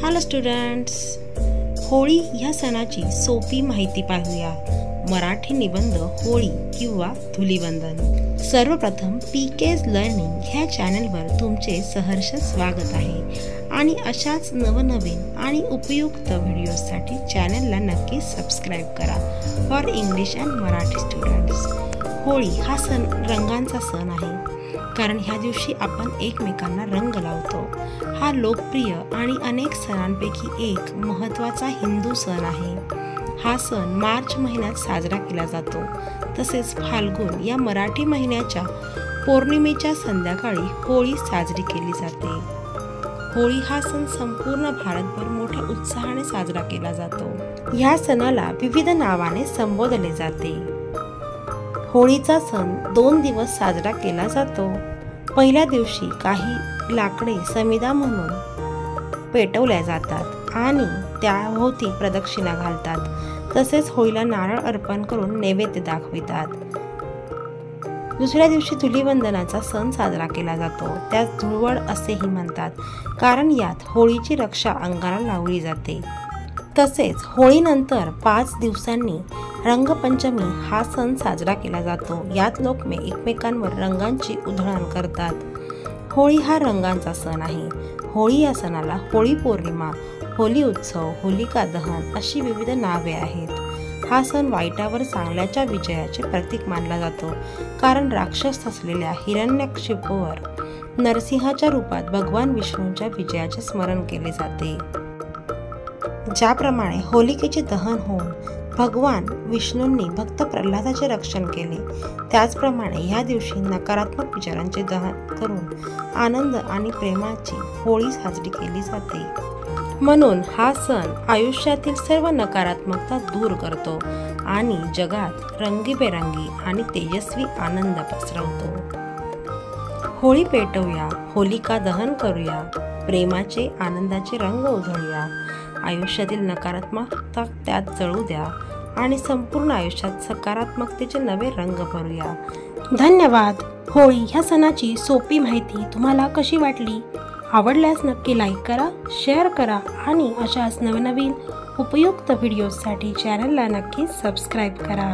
Hello students, Holi ह्या सणाची सोपी माहिती पाहूया। मराठी निबंध होळी किंवा धुलीवंदन। सर्वप्रथम पीकेज लर्निंग ह्या चॅनलवर तुमचे सहर्ष स्वागत आहे आणि अशाच नवनवीन आणि उपयुक्त व्हिडिओसाठी चॅनलला नक्की सबस्क्राइब करा for English and Marathi students. Holi हा सण रंगांचा सण आहे, कारण ह्या दिवशी आपण एकमेकांना रंग लावतो। हा लोकप्रिय आणि अनेक सणांपैकी एक महत्त्वाचा हिंदू सण आहे। हा सण मार्च महिन्यात साजरा केला जातो। तसेच फाल्गुन या मराठी महिन्याच्या पौर्णिमेच्या संध्याकाळी होळी साजरी केली जाते। होळी हा सण संपूर्ण भारतभर मोठ्या उत्साहाने साजरा केला जातो। ह्या सणाला विविध नावाने संबोधले जाते। होळीचा सण 2 दिवस साजरा केला जातो। पहिल्या दिवशी काही लाकडे समिधा म्हणून पेटवल्या जातात आणि त्याभोवती प्रदक्षिणा घालतात। तसेच होळीला नारळ अर्पण करून नैवेद्य दाखवितात। दुसऱ्या दिवशी धुलीवंदनाचा सण साजरा केला जातो। त्यास धुळवड असेही म्हणतात, कारण यात होळीची रक्षा अंगाला लावली जाते। तसेच होळीनंतर 5 दिवसांनी रंगपंचमी हा सण साजरा केला जातो। यात लोक एकमेकांवर रंगांची उधळण करतात। होळी हा रंगांचा सण आहे। होळी या सणाला होळी पौर्णिमा, होली उत्सव, होलिका दहन अशी विविध नावे आहेत। हा सण वाईटावर चांगल्याच्या विजयाचे प्रतीक मानला जातो, कारण राक्षस असलेल्या हिरण्यकशिपूवर नरसिंहाच्या रूपात भगवान विष्णूंच्या विजयाचे स्मरण केले जाते। ज्याप्रमाणे होलिकेचे दहन होऊन भगवान विष्णूंनी भक्त प्रल्हादाचे रक्षण केले, त्याचप्रमाणे या दिवशी नकारात्मक विचारांचे दहन करून आनंद आणि प्रेमाची होळी साजरी केली जाते। म्हणून हा सण आयुष्यातील सर्व नकारात्मकता दूर करतो आणि जगात रंगीबेरंगी आणि तेजस्वी आनंद पसरवतो। होळी पेटवूया, होलिका दहन करूया, प्रेमाचे आनंदाचे रंग उधळूया, आयुष्यातील नकारात्मकता त्यात जळू द्या आणि संपूर्ण आयुष्यात सकारात्मकतेचे नवे रंग भरूया। धन्यवाद। होळी ह्या सणाची सोपी माहिती तुम्हाला कशी वाटली? आवडल्यास नक्की लाईक करा, शेअर करा आणि अशाच नवनवीन उपयुक्त व्हिडिओसाठी चॅनलला नक्की सबस्क्राईब करा।